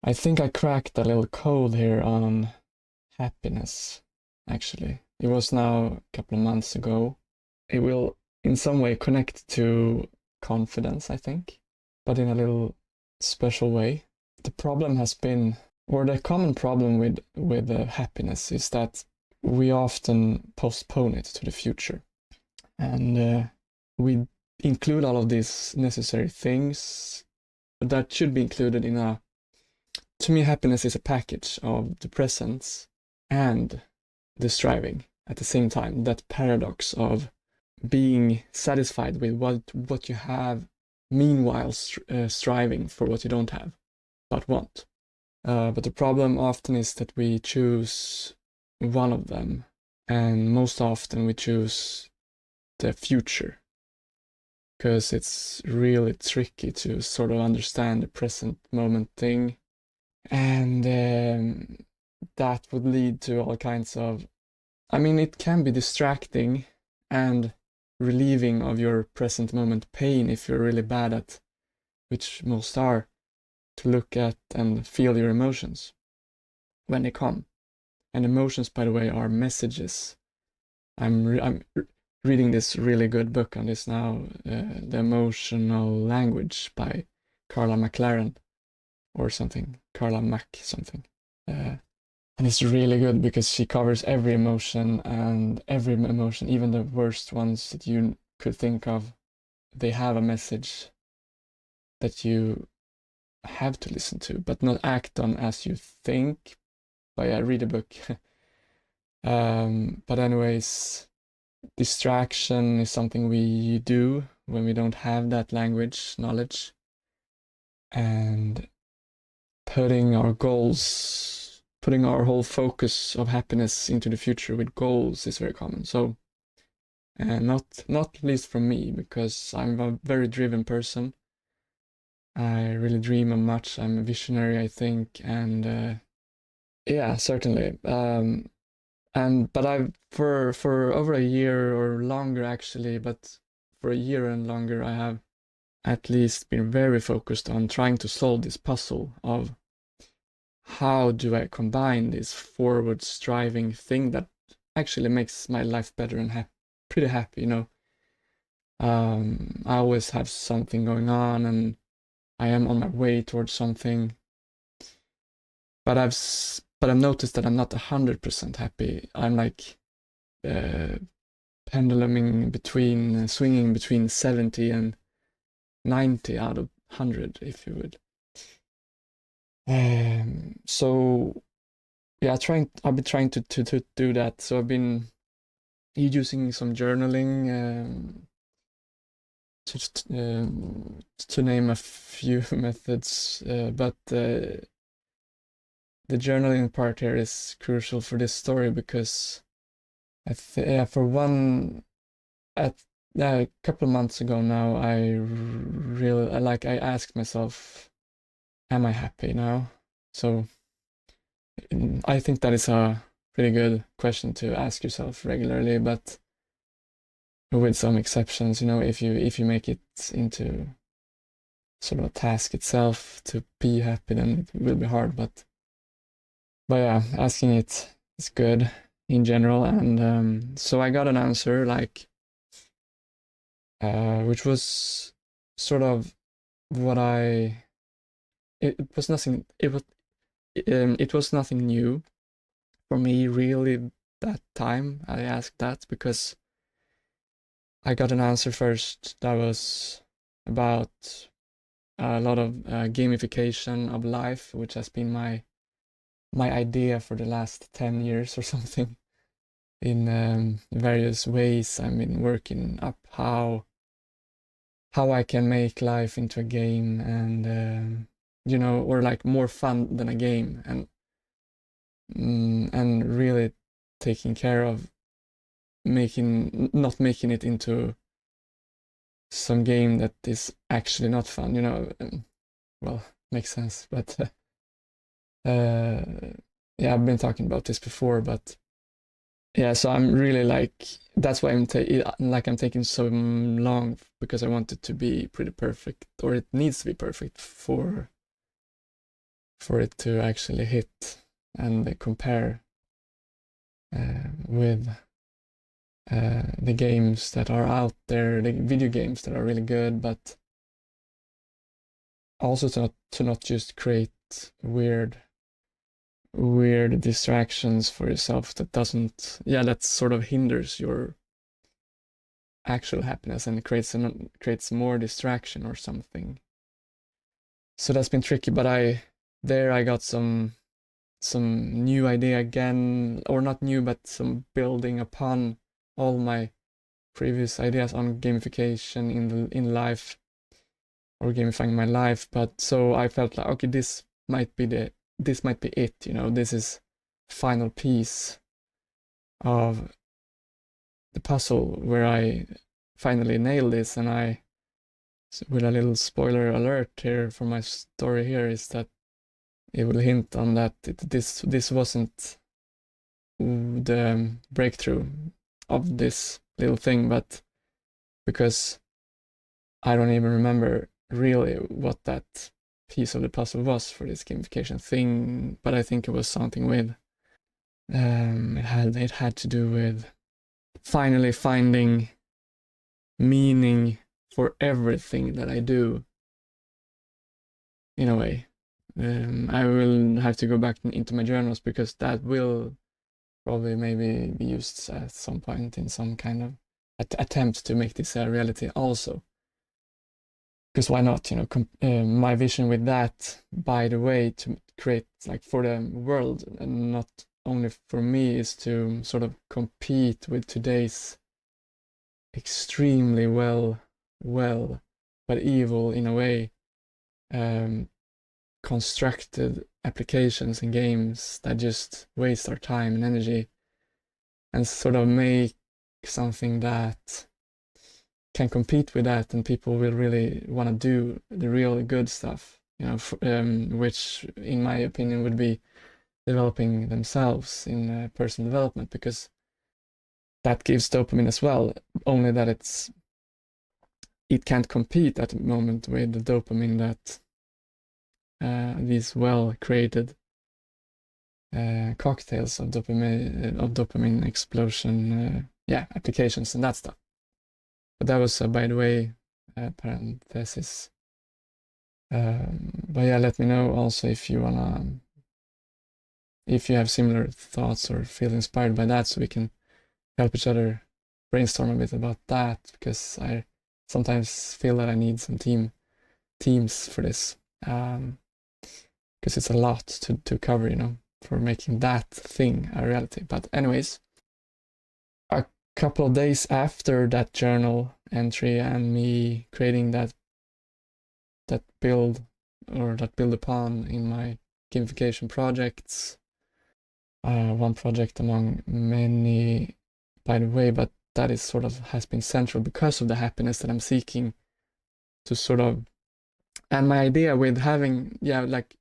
I think I cracked a little code here on happiness, actually. It was now a couple of months ago. It will in some way connect to confidence, I think, but in a little special way. The problem has been, or the common problem with happiness is that we often postpone it to the future. And we include all of these necessary things that should be included in a, to me, happiness is a package of the presence and the striving at the same time. That paradox of being satisfied with what you have, meanwhile striving for what you don't have, but want. But the problem often is that we choose one of them, and most often we choose the future, because it's really tricky to sort of understand the present moment thing. And that would lead to all kinds of, I mean, it can be distracting and relieving of your present moment pain if you're really bad at, which most are, to look at and feel your emotions when they come. And emotions, by the way, are messages. I'm reading this really good book on this now, The Emotional Language by Carla McLaren or something, Carla Mack something. And it's really good because she covers every emotion, and every emotion, even the worst ones that you could think of, they have a message that you have to listen to, but not act on as you think. But yeah, read a book. But anyways, distraction is something we do when we don't have that language knowledge, and putting our goals, putting our whole focus of happiness into the future with goals is very common. So, and not least from me, because I'm a very driven person. I really dream of much. I'm a visionary, I think, and yeah, certainly. But I've for over a year or longer actually, but for a year and longer, I have at least been very focused on trying to solve this puzzle of how do I combine this forward striving thing that actually makes my life better and pretty happy, you know. I always have something going on and I am on my way towards something, but I've noticed that I'm not 100% happy. I'm like uh, penduluming between, swinging between 70 and 90 out of 100, if you would. So yeah, I've been trying to do that. So I've been using some journaling, to name a few methods, but the journaling part here is crucial for this story because for one, a couple of months ago now, I asked myself, am I happy now? So I think that is a pretty good question to ask yourself regularly, but with some exceptions, you know, if you make it into sort of a task itself to be happy, then it will be hard. But yeah, asking it is good in general, and so I got an answer like, which was sort of what I. It was nothing. It was nothing new for me really that time. I asked that because I got an answer first that was about a lot of gamification of life, which has been my idea for the last 10 years or something. In various ways, I've been working up how I can make life into a game, and you know, or like more fun than a game, and really taking care of not making it into some game that is actually not fun, you know. Well, makes sense, but uh, yeah, I've been talking about this before, but yeah, so I'm really like, that's why I'm taking so long, because I want it to be pretty perfect, or it needs to be perfect for it to actually hit and compare with the games that are out there, the video games that are really good, but also to not just create weird distractions for yourself that sort of hinders your actual happiness and creates more distraction or something. So that's been tricky, but I got some new idea again, or not new, but some building upon all my previous ideas on gamification in life, or gamifying my life. But so I felt like, okay, this might be it, this is final piece of the puzzle where I finally nailed this. And with a little spoiler alert here for my story here, is that it will hint on that this wasn't the breakthrough of this little thing, but because I don't even remember really what that piece of the puzzle was for this gamification thing, but I think it was something with it had to do with finally finding meaning for everything that I do, in a way. I will have to go back into my journals, because that will probably maybe be used at some point in some kind of attempt to make this a reality also. Because why not? My vision with that, by the way, to create like for the world and not only for me, is to sort of compete with today's extremely well, but evil in a way, constructed applications and games that just waste our time and energy, and sort of make something that can compete with that, and people will really want to do the real good stuff, which in my opinion would be developing themselves in personal development, because that gives dopamine as well, only that it can't compete at the moment with the dopamine that these well-created cocktails of dopamine explosion applications and that stuff. But that was, by the way, parenthesis. But yeah, let me know also if you have similar thoughts or feel inspired by that, so we can help each other brainstorm a bit about that, because I sometimes feel that I need some teams for this, because it's a lot to cover, for making that thing a reality. But anyways, a couple of days after that journal entry and me creating that build upon in my gamification projects, one project among many, by the way, but that is sort of has been central because of the happiness that I'm seeking to sort of, and my idea with having, like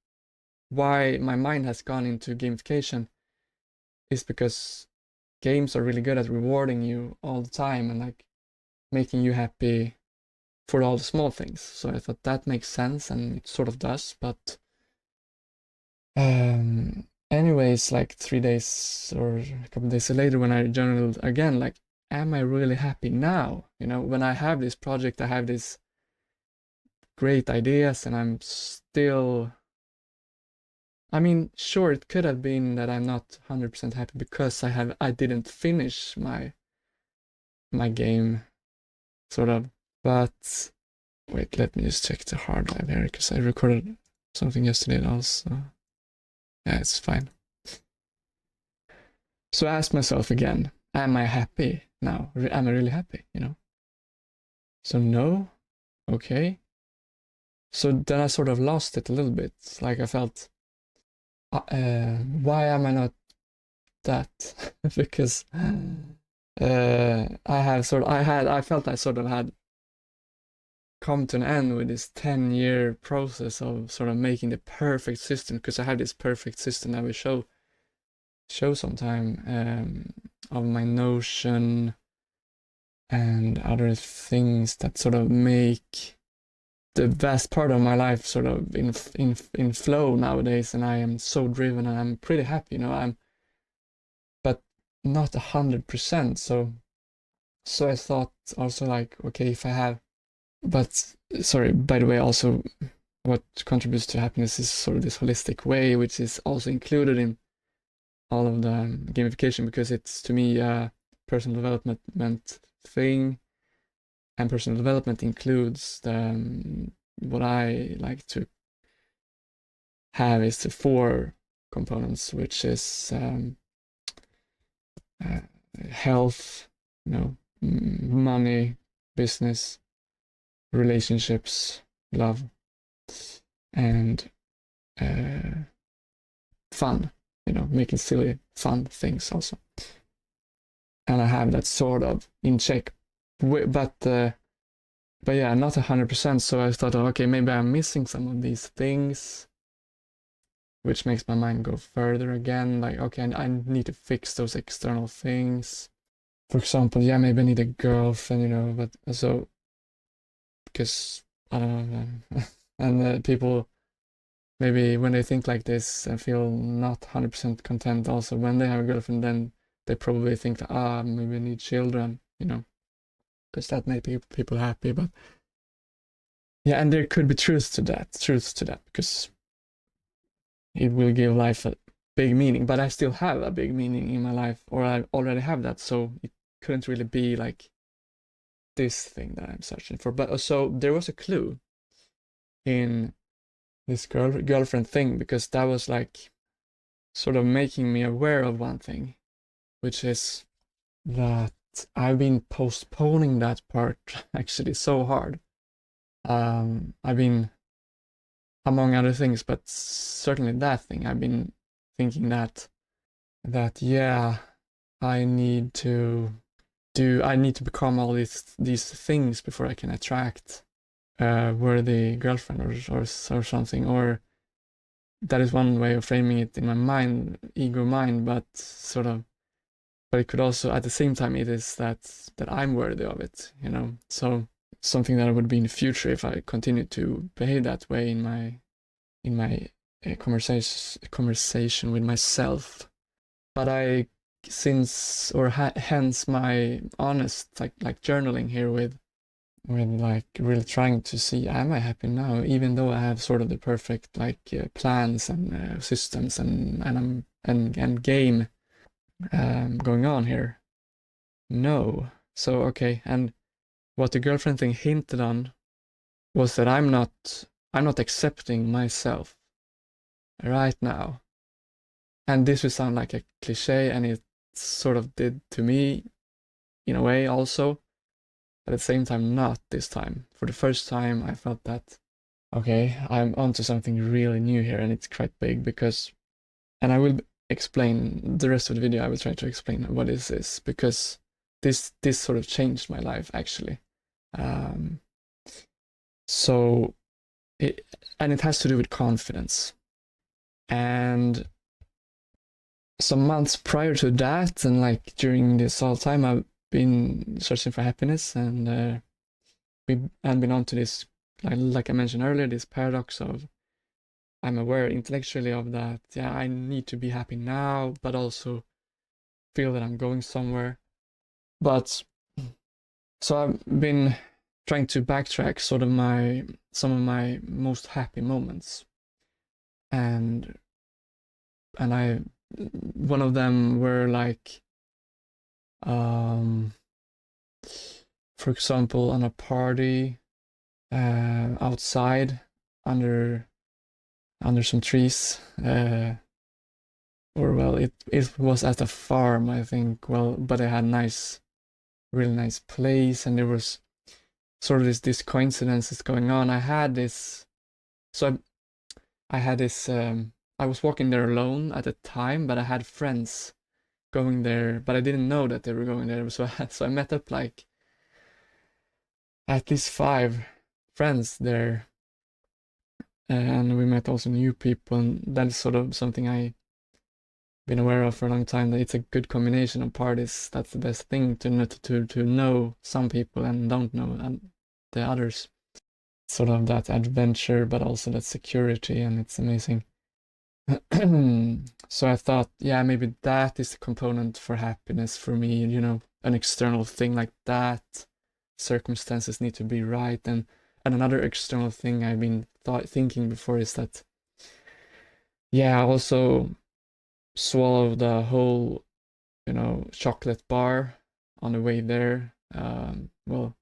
why my mind has gone into gamification is because games are really good at rewarding you all the time and like making you happy for all the small things. So I thought that makes sense, and it sort of does. But anyways, like 3 days or a couple of days later, when I journaled again, like, am I really happy now? When I have this project, I have these great ideas, and I'm still, I mean, sure, it could have been that I'm not 100% happy because I didn't finish my game, sort of. But wait, let me just check the hard drive here, because I recorded something yesterday also. Yeah, it's fine. So I asked myself again, am I happy now? Am I really happy, So no, okay. So then I sort of lost it a little bit. Like I felt, why am I not that? Because I felt I sort of had come to an end with this 10-year process of sort of making the perfect system, because I have this perfect system that we show sometime, of my Notion and other things that sort of make the vast part of my life sort of in flow nowadays, and I am so driven and I'm pretty happy, but not 100%. So I thought also like, okay, if I have, but sorry, by the way, also what contributes to happiness is sort of this holistic way, which is also included in all of the gamification, because it's to me a personal development thing, and personal development includes what I like to have is the 4 components, which is health, money, business, relationships, love, and fun, making silly, fun things also. And I have that sort of in check, but yeah, not 100%. So I thought, okay, maybe I'm missing some of these things, which makes my mind go further again. Like, okay, I need to fix those external things. For example, yeah, maybe I need a girlfriend, but so, because I don't know, and people maybe when they think like this and feel not 100% content also when they have a girlfriend, then they probably think that, maybe I need children, because that may make people happy. But yeah, and there could be truth to that, because it will give life a big meaning. But I still have a big meaning in my life, or I already have that, so it couldn't really be like this thing that I'm searching for. But so there was a clue in this girlfriend thing, because that was like sort of making me aware of one thing, which is that I've been postponing that part actually so hard. I've been, among other things, but certainly that thing, I've been thinking that yeah, I need to become all these things before I can attract a worthy girlfriend or something. Or that is one way of framing it in my mind, ego mind, but it could also, at the same time, it is that I'm worthy of it, So something that I would be in the future if I continue to behave that way in my conversation with myself. But hence my honest like journaling here with like really trying to see, am I happy now, even though I have sort of the perfect like plans and systems and game going on here. No. So okay, and what the girlfriend thing hinted on was that I'm not accepting myself right now. And this would sound like a cliche, and it sort of did to me in a way also, but at the same time not this time. For the first time I felt that, okay, I'm onto something really new here, and it's quite big, because, and I will explain the rest of the video, I will try to explain what is this, because this sort of changed my life actually. So it has to do with confidence. And some months prior to that, and like during this whole time, I've been searching for happiness, and been onto this, like I mentioned earlier, this paradox of I'm aware intellectually of that, yeah, I need to be happy now, but also feel that I'm going somewhere. But so I've been trying to backtrack sort of some of my most happy moments, and one of them were like, for example, on a party outside under some trees, or well, it was at a farm, I think. Well, but it had really nice place, and there was sort of this coincidences going on. I had this, I was walking there alone at the time, but I had friends going there, but I didn't know that they were going there. So I met up like at least 5 friends there, and we met also new people, and that's sort of something I've been aware of for a long time, that it's a good combination of parties. That's the best thing, to know some people and don't know the others. sort of that adventure, but also that security, and it's amazing. So I thought, yeah, maybe that is the component for happiness for me, an external thing like that. Circumstances need to be right. And another external thing I've been thinking before is that, yeah, I also swallowed the whole, chocolate bar on the way there. Well,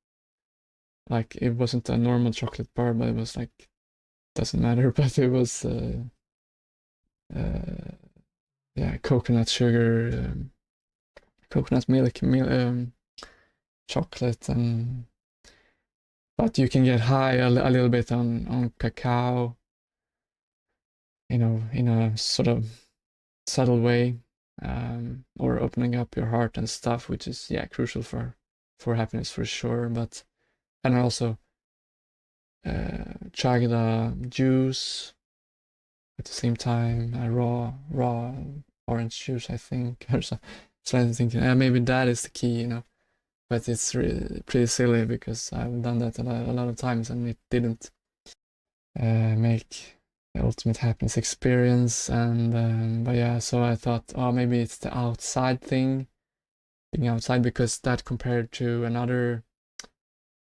like it wasn't a normal chocolate bar, but it was like, doesn't matter, but it was, yeah, coconut sugar, coconut milk, chocolate, and but you can get high a little bit on cacao, in a sort of subtle way, or opening up your heart and stuff, which is, yeah, crucial for happiness for sure. But and I also chugged a juice at the same time, a raw orange juice, I think, or so. So I'm thinking, maybe that is the key, But it's really pretty silly because I've done that a lot of times and it didn't make the ultimate happiness experience. And but yeah, so I thought, oh, maybe it's the outside thing, being outside, because that compared to another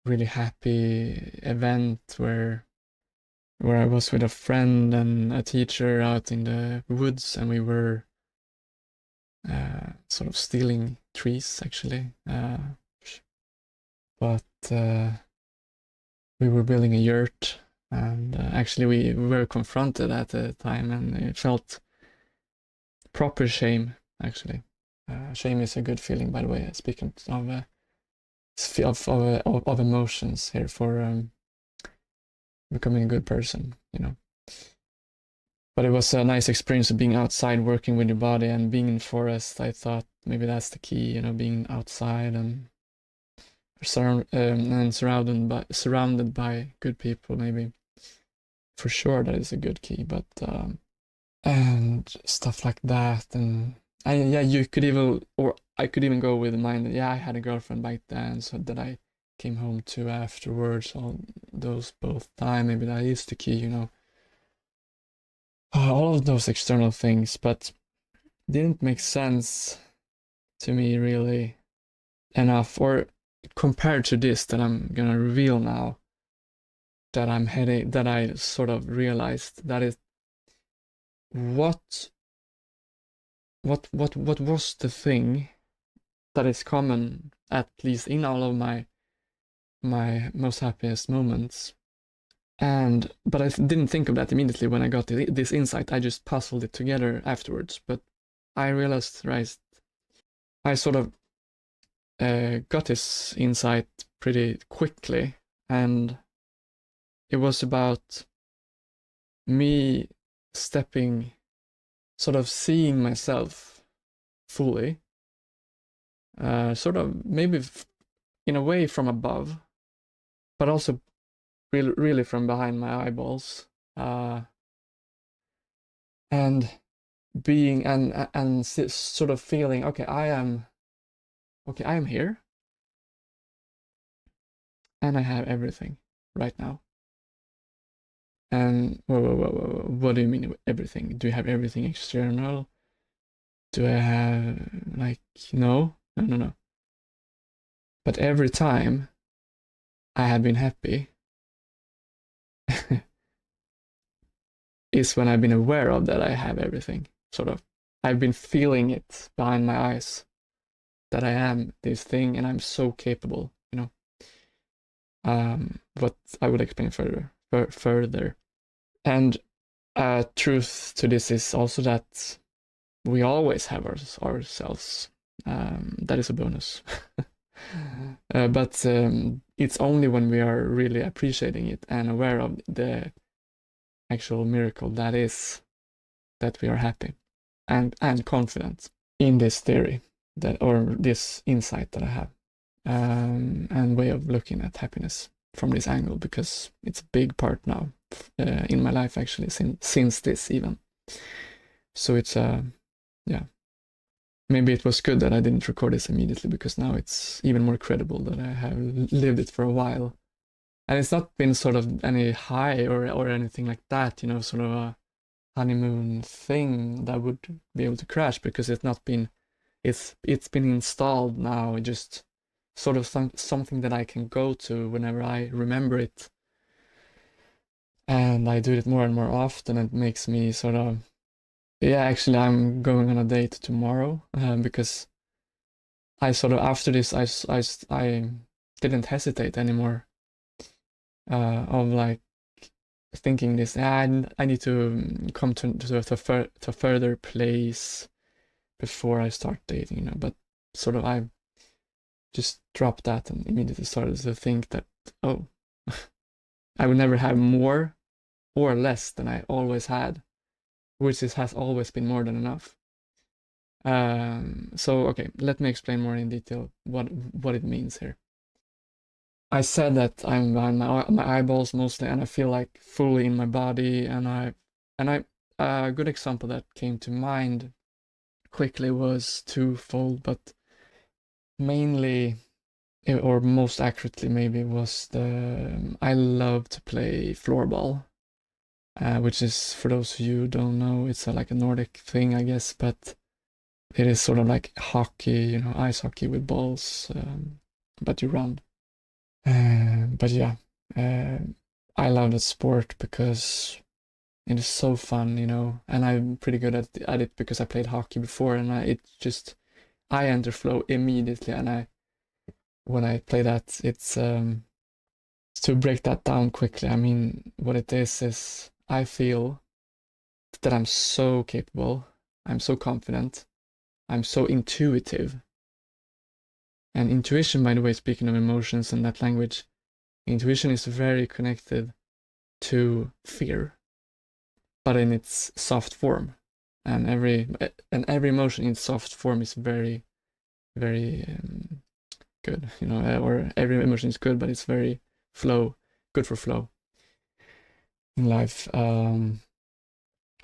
really happy event where I was with a friend and a teacher out in the woods, and we were sort of stealing trees, actually. But we were building a yurt, and actually we were confronted at the time, and it felt proper shame, actually. Shame is a good feeling, by the way. Speaking of emotions here for becoming a good person, But it was a nice experience of being outside, working with your body, and being in forest. I thought maybe that's the key, being outside and surrounded by good people. Maybe for sure that is a good key. But and stuff like that, and yeah, you could even, or I could even go with mine. Yeah, I had a girlfriend back then, so that I came home to afterwards. All those both time, maybe that is the key, all of those external things, but didn't make sense to me really enough, or compared to this that I'm gonna reveal now, that I sort of realized that is what was the thing that is common, at least in all of my most happiest moments. But I didn't think of that immediately when I got this insight. I just puzzled it together afterwards. But I realized, right, I sort of got this insight pretty quickly, and it was about me sort of seeing myself fully, sort of maybe in a way from above, but also really from behind my eyeballs, and being and sort of feeling, okay, I am here, and I have everything right now. And whoa, what do you mean everything? Do you have everything external? Do I have, like, no. But every time I have been happy is when I've been aware of that I have everything. Sort of, I've been feeling it behind my eyes that I am this thing, and I'm so capable. But I will explain further. And truth to this is also that we always have ourselves. That is a bonus. But it's only when we are really appreciating it and aware of the actual miracle that is that we are happy and confident in this theory, or this insight that I have, and way of looking at happiness from this angle, because it's a big part now in my life, actually, since this even. So it's yeah, maybe it was good that I didn't record this immediately, because now it's even more credible that I have lived it for a while. And it's not been sort of any high or anything like that, sort of a honeymoon thing that would be able to crash, because it's been installed now, just sort of something that I can go to whenever I remember it. And I do it more and more often. It makes me sort of, yeah, actually I'm going on a date tomorrow, because I sort of, after this, I didn't hesitate anymore, of like thinking this, I need to come to a further place before I start dating, but sort of I just dropped that and immediately started to think that, oh, I would never have more or less than I always had, which has always been more than enough. So okay, let me explain more in detail what it means here. I said that I'm on my eyeballs mostly, and I feel like fully in my body, and I a good example that came to mind quickly was twofold, but mainly, or most accurately maybe, was I love to play floorball, which is, for those of you who don't know, it's like a Nordic thing, I guess, but it is sort of like hockey, ice hockey with balls, but you run. But yeah, uh, I love that sport because it is so fun, and I'm pretty good at it because I played hockey before, and I enter flow immediately, and when I play that, it's to break that down quickly. I mean, what it is I feel that I'm so capable, I'm so confident, I'm so intuitive. And intuition, by the way, speaking of emotions and that language, intuition is very connected to fear, but in its soft form. And every emotion in soft form is very, very good, or every emotion is good, but it's very good for flow in life.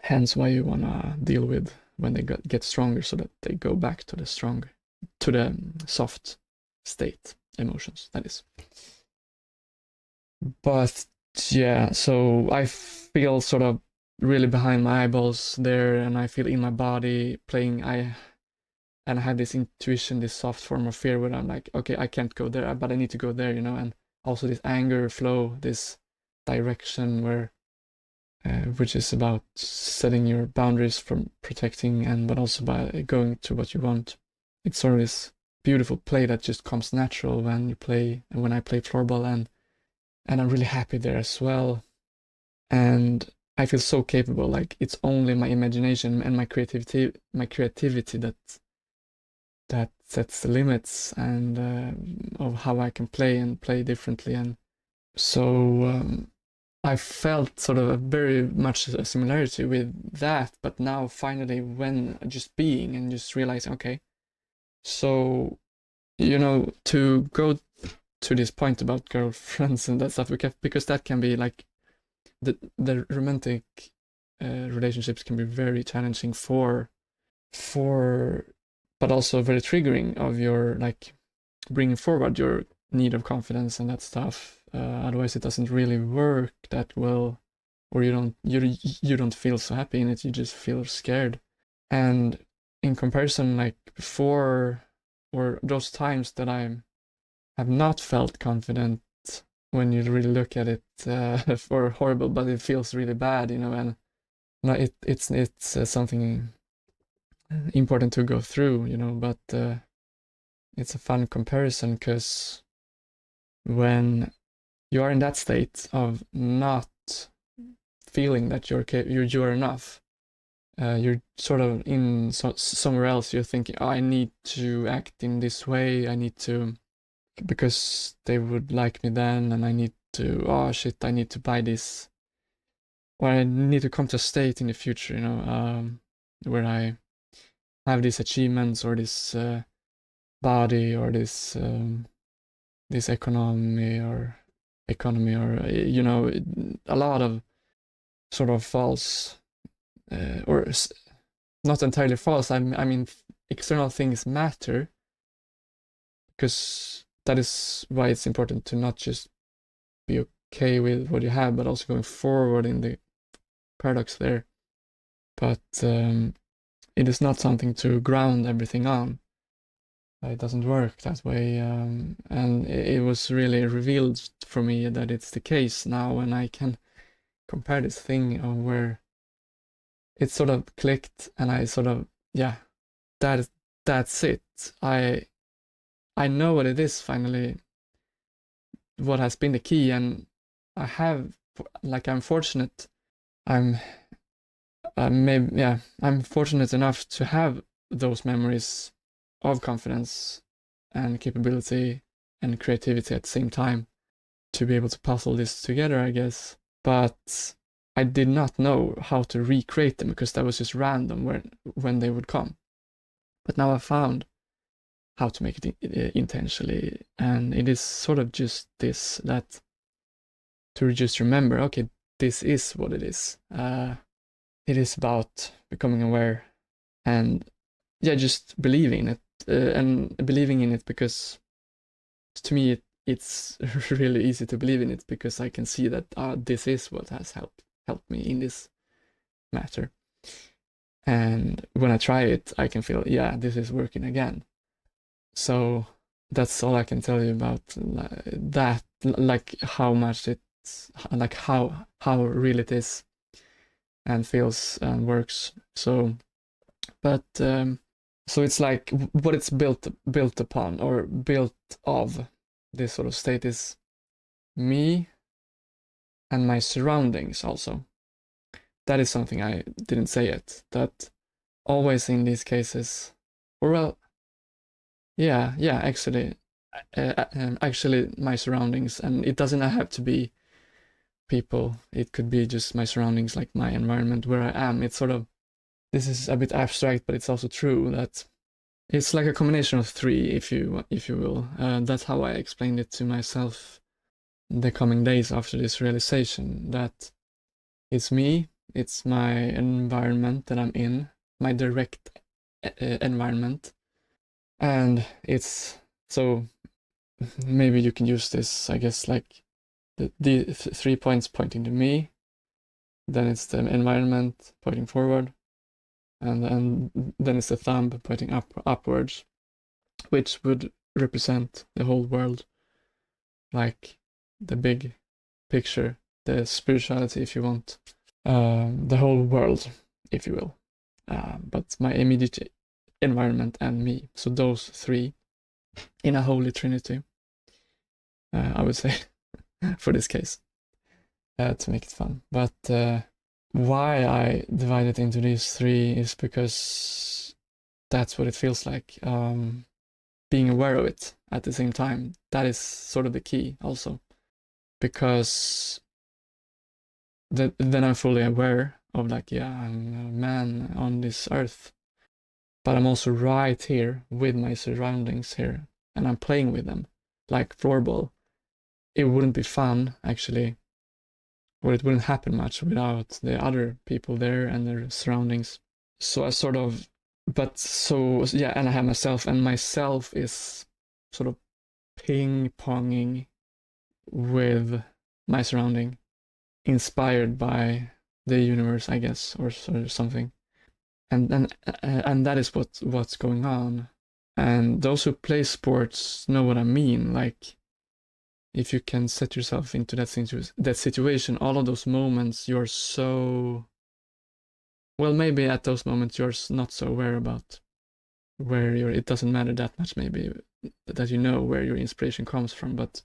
Hence why you wanna deal with when they get stronger, so that they go back to the soft state emotions, that is. But yeah, so I feel sort of really behind my eyeballs there, and I feel in my body playing. And I have this intuition, this soft form of fear, where I'm like, okay, I can't go there, but I need to go there, and also this anger flow, this direction which is about setting your boundaries from protecting, but also by going to what you want. It's sort of this beautiful play that just comes natural when I play floorball, and I'm really happy there as well. And I feel so capable. Like, it's only my imagination and my creativity that sets the limits, and of how I can play and play differently. And so I felt sort of a very much a similarity with that, but now finally, when just being and just realizing, okay, so to go to this point about girlfriends and that stuff, because that can be like the romantic relationships can be very challenging for but also very triggering of your, like, bringing forward your need of confidence and that stuff. Otherwise, it doesn't really work that well, or you don't feel so happy in it. You just feel scared. And in comparison, like before, or those times that I have not felt confident, when you really look at it, for horrible, but it feels really bad, and no, it's something important to go through, but it's a fun comparison, because when you are in that state of not feeling that you're enough, you're sort of in somewhere else. You're thinking, oh, I need to act in this way. I need to, because they would like me then, and I need to, oh shit, I need to buy this, or I need to come to a state in the future, where I have these achievements, or this body, or this economy, or a lot of sort of false, or not entirely false. I mean, external things matter, because that is why it's important to not just be okay with what you have, but also going forward in the paradox there. But it is not something to ground everything on. It doesn't work that way, and it was really revealed for me that it's the case now when I can compare this thing of where it sort of clicked, and I sort of, yeah, that's it. I know what it is finally, what has been the key, and I have, like, I'm fortunate. I'm fortunate enough to have those memories of confidence and capability and creativity at the same time to be able to puzzle this together, I guess. But I did not know how to recreate them because that was just random when they would come. But now I found how to make it intentionally, and it is sort of just this, that to just remember, okay, this is what it is. It is about becoming aware and just believing it, and believing in it, because to me it's really easy to believe in it because I can see that this is what has helped me in this matter. And when I try it, I can feel, this is working again. So that's all I can tell you about that, like how much it's, like how real it is and feels and works. So, but so it's like what it's built upon or built of, this sort of state, is me and my surroundings also. That is something I didn't say yet, that always in these cases, or well, actually my surroundings, and it doesn't have to be people, it could be just my surroundings, like my environment where I am. It's sort of, this is a bit abstract, but it's also true that it's like a combination of three, if you will. That's how I explained it to myself the coming days after this realization, that it's me, it's my environment that I'm in, my direct environment, and it's, so maybe you can use this, I guess, like the 3 points pointing to me, then it's the environment pointing forward, and then it's the thumb pointing upwards, which would represent the whole world, like the big picture, the spirituality, if you want, the whole world, if you will, but my immediate environment and me. So those three in a holy trinity, I would say, for this case, to make it fun. But why I divide it into these three is because that's what it feels like. Being aware of it at the same time, that is sort of the key also, because then I'm fully aware of, like, I'm a man on this earth, but I'm also right here with my surroundings here, and I'm playing with them like floorball. It wouldn't be fun, actually, or it wouldn't happen much without the other people there and their surroundings. So I sort of, and I have myself, and myself is sort of ping-ponging with my surrounding, inspired by the universe, I guess, or something. And that is what's going on. And those who play sports know what I mean. Like, if you can set yourself into that situation, all of those moments, you're so, well, maybe at those moments you're not so aware about where it doesn't matter that much, maybe, that you know where your inspiration comes from. But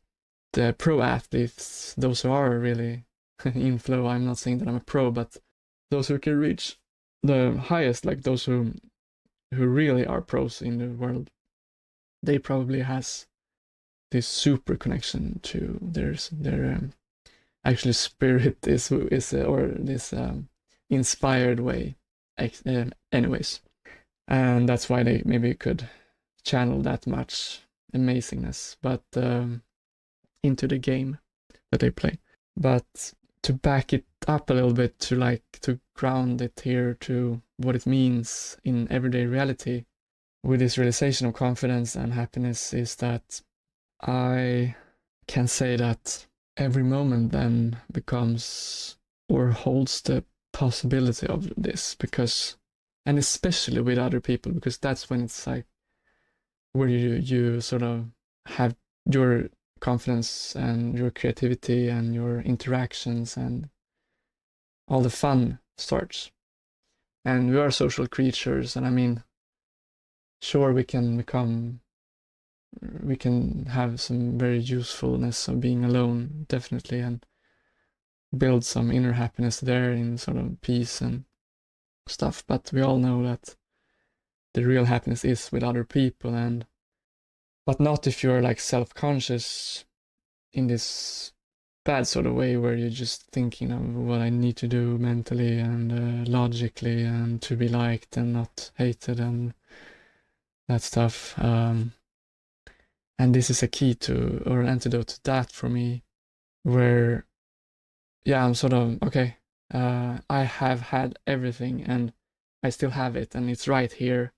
the pro athletes, those who are really in flow, I'm not saying that I'm a pro, but those who can reach the highest, like those who really are pros in the world, they probably has this super connection to their actually spirit is or this inspired way, anyways, and that's why they maybe could channel that much amazingness, but into the game that they play. But to back it up a little bit, to ground it here to what it means in everyday reality with this realization of confidence and happiness, is that I can say that every moment then becomes or holds the possibility of this, because, and especially with other people, because that's when it's like where you sort of have your confidence and your creativity and your interactions and all the fun starts. And we are social creatures, and I mean, sure, we can have some very usefulness of being alone, definitely, and build some inner happiness there in sort of peace and stuff. But we all know that the real happiness is with other people, and but not if you're like self-conscious in this bad sort of way where you're just thinking of what I need to do mentally and logically and to be liked and not hated and that stuff. And this is a key to, or an antidote to that for me, where, yeah, I'm sort of, okay, I have had everything and I still have it and it's right here.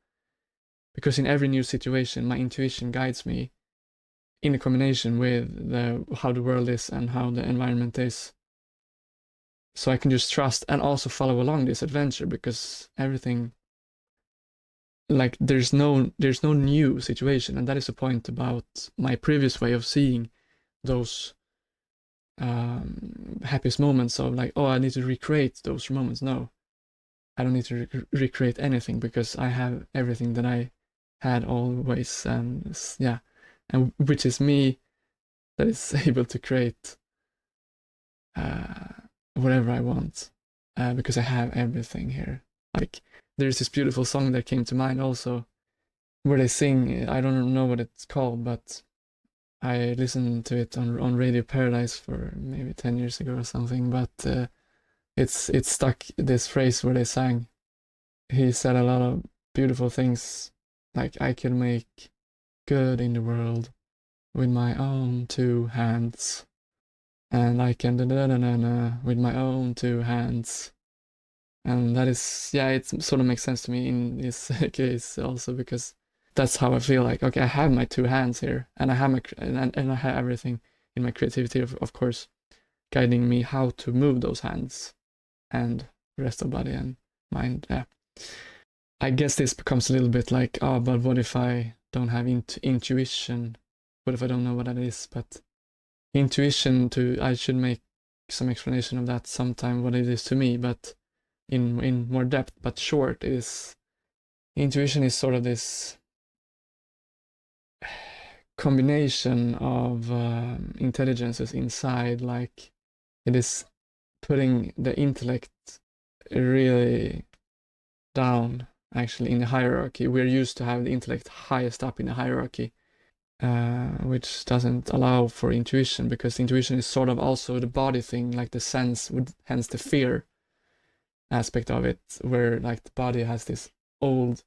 Because in every new situation, my intuition guides me in a combination with how the world is and how the environment is. So I can just trust and also follow along this adventure, because everything, like there's no new situation, and that is the point about my previous way of seeing those happiest moments of like, oh, I need to recreate those moments. No, I don't need to recreate anything, because I have everything that I had always, and yeah, and which is me that is able to create whatever I want, because I have everything here. Like there's this beautiful song that came to mind also, where they sing, I don't know what it's called, but I listened to it on Radio Paradise for maybe 10 years ago or something, but it's stuck, this phrase where they sang. He said a lot of beautiful things, like I can make good in the world with my own two hands, and I can with my own two hands. And that is, yeah, it sort of makes sense to me in this case also, because that's how I feel like, okay, I have my two hands here, and I have and I have everything in my creativity, of course, guiding me how to move those hands and rest of body and mind. Yeah. I guess this becomes a little bit like, oh, but what if I don't have intuition? What if I don't know what that is? But intuition, I should make some explanation of that sometime, what it is to me, but in more depth. But short, intuition is sort of this combination of intelligences inside, like it is putting the intellect really down, actually, in the hierarchy. We're used to have the intellect highest up in the hierarchy, which doesn't allow for intuition, because intuition is sort of also the body thing, like the sense, hence the fear aspect of it, where like the body has this old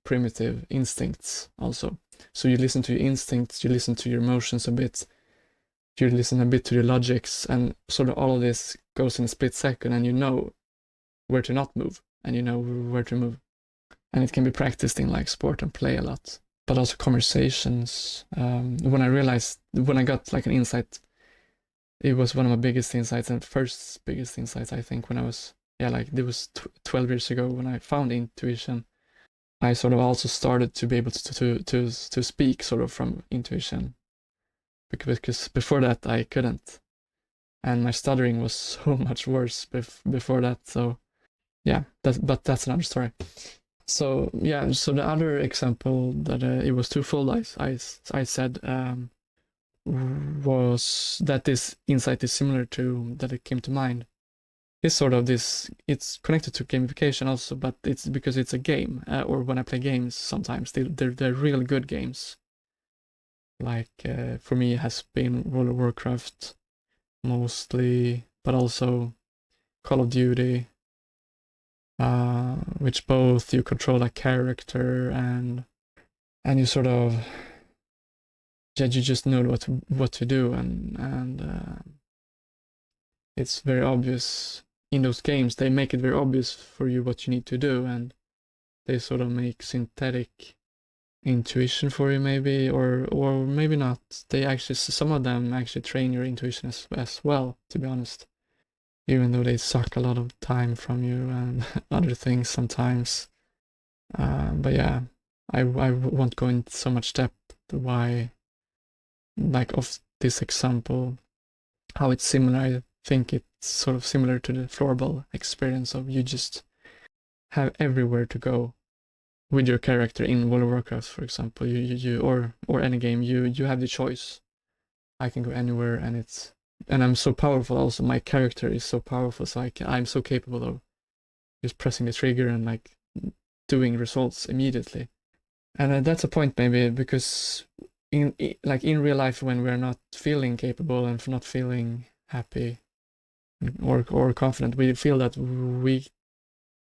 primitive instincts also. So you listen to your instincts, you listen to your emotions a bit, you listen a bit to your logics, and sort of all of this goes in a split second, and you know where to not move, and you know where to move. And it can be practiced in like sport and play a lot, but also conversations. When I got like an insight, it was one of my biggest insights and first biggest insights, I think, when I was, yeah, like it was 12 years ago when I found intuition. I sort of also started to be able to speak sort of from intuition, because before that I couldn't, and my stuttering was so much worse before that. So yeah, but that's another story. So yeah, so the other example that it was twofold, I said, was that this insight is similar to that it came to mind. Is sort of this, it's connected to gamification also, but it's because it's a game, or when I play games sometimes they're really good games. Like for me it has been World of Warcraft mostly, but also Call of Duty, which both you control a character and you sort of, yeah, you just know what to do, and it's very obvious in those games. They make it very obvious for you what you need to do, and they sort of make synthetic intuition for you, maybe, or maybe not. They actually, some of them actually train your intuition as well, to be honest, even though they suck a lot of time from you and other things sometimes. But yeah, I won't go into so much depth why, like, of this example, how it's similar. I think it's sort of similar to the Floorball experience of you just have everywhere to go with your character in World of Warcraft, for example. You or any game, you have the choice. I can go anywhere, and I'm so powerful. Also, my character is so powerful, so I'm so capable of just pressing the trigger and like doing results immediately. And that's a point, maybe, because in real life, when we're not feeling capable and not feeling happy or confident, we feel that we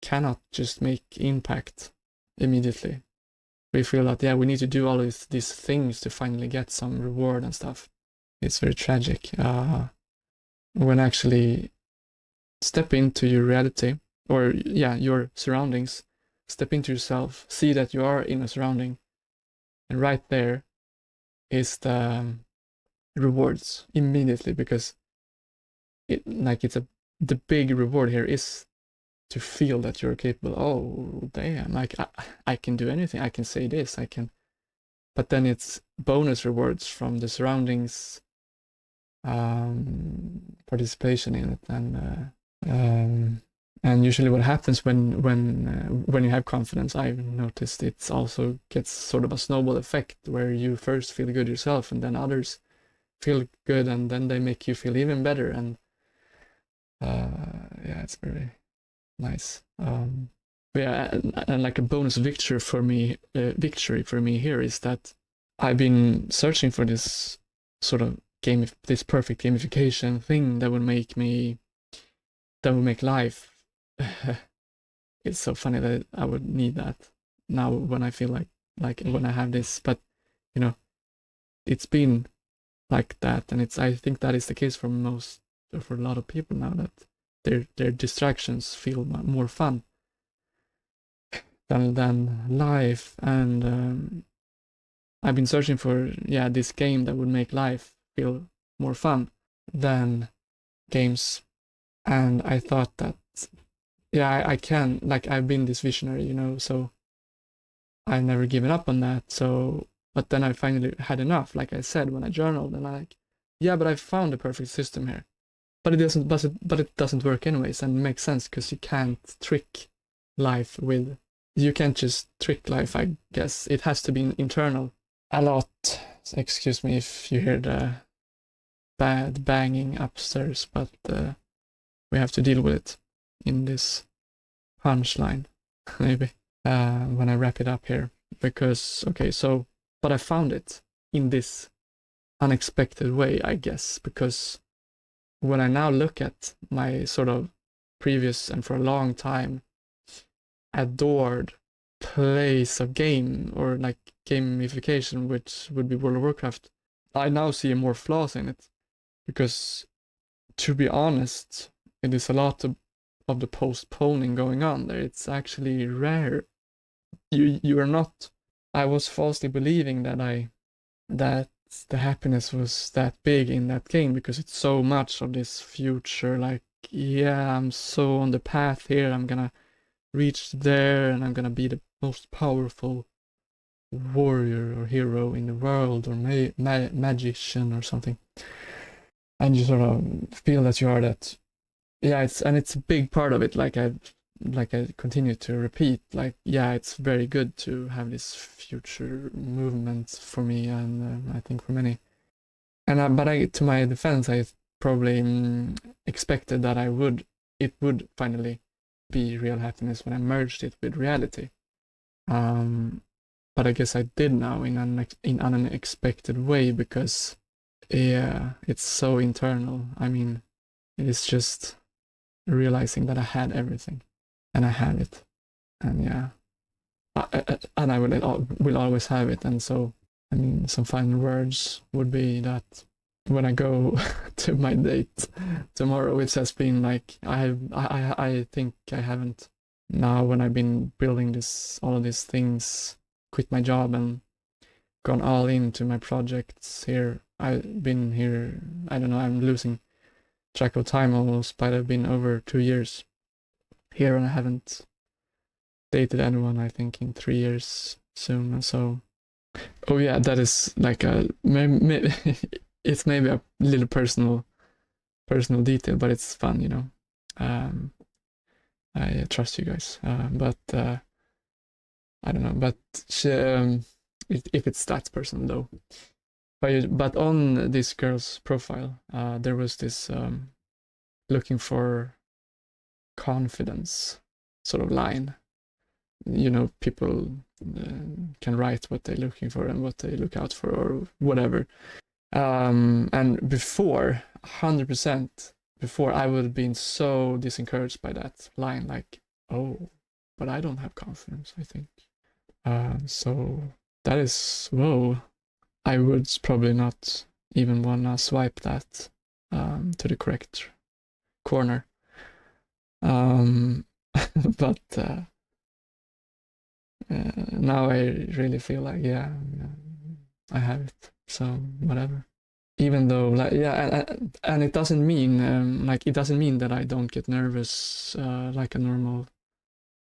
cannot just make impact immediately. We feel that, yeah, we need to do all of these things to finally get some reward and stuff. It's very tragic. When actually step into your reality, or yeah, your surroundings, step into yourself, see that you are in a surrounding, and right there is the rewards immediately, because the big reward here is to feel that you're capable. Oh damn, like I can do anything, I can say this, I can. But then it's bonus rewards from the surroundings, participation in it, and usually what happens when you have confidence, I've noticed, it's also gets sort of a snowball effect where you first feel good yourself, and then others feel good, and then they make you feel even better, and yeah, it's very nice. But yeah, and like a bonus victory for me here is that I've been searching for this sort of this perfect gamification thing that would make life. It's so funny that I would need that now when I feel like when I have this, but you know, it's been like that, and I think that is the case for a lot of people now, that their distractions feel more fun than life, and I've been searching for this game that would make life feel more fun than games, and I thought that I can, like, I've been this visionary, so I've never given up on that. So, but then I finally had enough, like I said, when I journaled, and but I found the perfect system here. But it doesn't work anyways, and it makes sense, because you can't you can't just trick life, I guess. It has to be internal. A lot. Excuse me if you hear the bad banging upstairs, but we have to deal with it in this punchline, maybe, when I wrap it up here. Because, but I found it in this unexpected way, I guess, because when I now look at my sort of previous and for a long time adored place of game, or like gamification, which would be World of Warcraft, I now see more flaws in it, because to be honest, it is a lot of the postponing going on there. It's actually rare. You are not. I was falsely believing that the happiness was that big in that game, because it's so much of this future, like, I'm so on the path here, I'm gonna reach there, and I'm gonna be the most powerful warrior or hero in the world, or magician or something, and you sort of feel that you are that. It's a big part of it, like I continue to repeat, like, it's very good to have this future movement for me, and I think for many. And but to my defense, I probably expected that it would finally be real happiness when I merged it with reality. But I guess I did now in an unexpected way, because it's so internal. I mean, it is just realizing that I had everything, and I have it, and and I will always have it. And so, I mean, some final words would be that when I go to my date tomorrow, which has been like, I think I haven't, now when I've been building all of these things quit my job and gone all into my projects here. I've been here, I don't know, I'm losing track of time almost, but I've been over 2 years here and I haven't dated anyone, I think, in 3 years soon. And so, oh yeah, that is like it's maybe a little personal detail, but it's fun, you know. I trust you guys, but I don't know, but if it's that personal though. But on this girl's profile, there was this looking for confidence sort of line. You know, people can write what they're looking for and what they look out for or whatever. And before, 100% before, I would have been so disencouraged by that line, like, oh, but I don't have confidence, I think. So that is, whoa, I would probably not even wanna swipe that to the correct corner. But now I really feel like, yeah, I have it, so whatever. Even though, like, yeah, and it doesn't mean like, it doesn't mean that I don't get nervous like a normal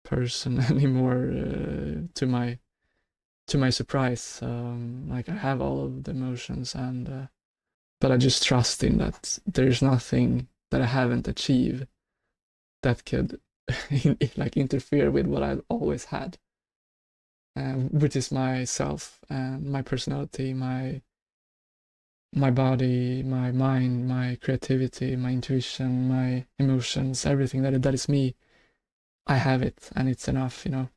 person anymore. To my surprise, like, I have all of the emotions, and but I just trust in that there's nothing that I haven't achieved that could like interfere with what I've always had, which is myself and my personality, my body, my mind, my creativity, my intuition, my emotions, everything that is me. I have it, and it's enough, you know.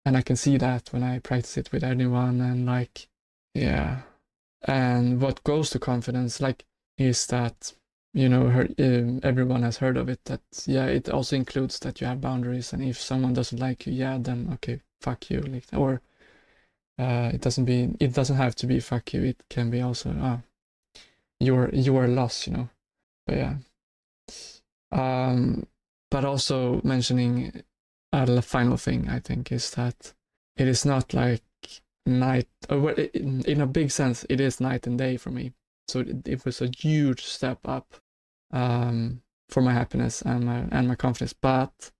And I can see that when I practice it with anyone, and like, yeah. And what goes to confidence, like, is that, you know, everyone has heard of it, that, yeah, it also includes that you have boundaries, and if someone doesn't like you, yeah, then okay, fuck you, like, or it doesn't have to be fuck you, it can be also, your loss, you know. But yeah. But also mentioning a final thing, I think, is that it is not like night, or in a big sense, it is night and day for me. So it was a huge step up for my happiness and my confidence. But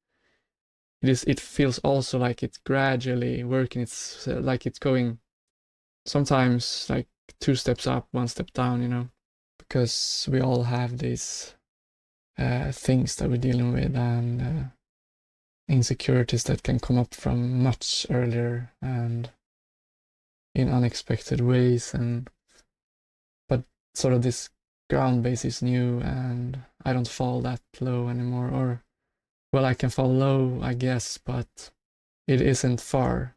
it feels also like it's gradually working. It's like it's going sometimes like 2 steps up, 1 step down, you know, because we all have these things that we're dealing with, and insecurities that can come up from much earlier and in unexpected ways, but sort of this ground base is new, and I don't fall that low anymore, or, well, I can fall low, I guess, but it isn't far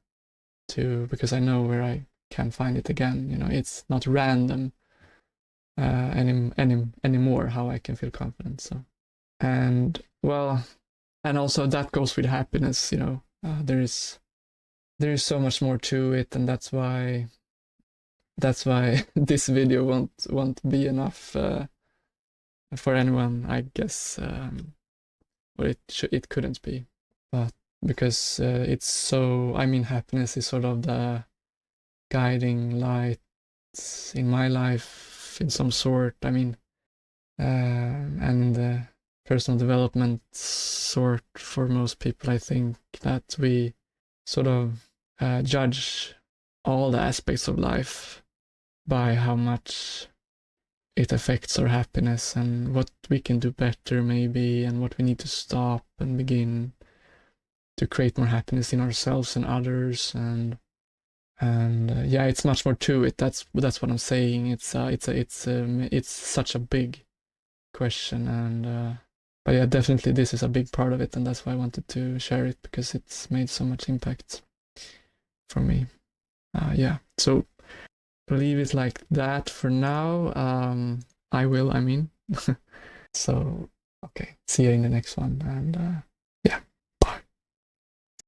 because I know where I can find it again, you know. It's not random anymore how I can feel confident. So, and, well, and also that goes with happiness, you know. There is so much more to it, and that's why this video won't be enough for anyone, I guess. Or it couldn't be, but because it's so, I mean, happiness is sort of the guiding light in my life in some sort. I mean, and the personal development sort for most people, I think that we sort of judge all the aspects of life by how much it affects our happiness and what we can do better maybe, and what we need to stop and begin to create more happiness in ourselves and others. And yeah, it's much more to it. That's what I'm saying. It's such a big question, and but yeah, definitely this is a big part of it, and that's why I wanted to share it, because it's made so much impact for me. Yeah, so leave it like that for now. I mean. So, okay, see you in the next one, and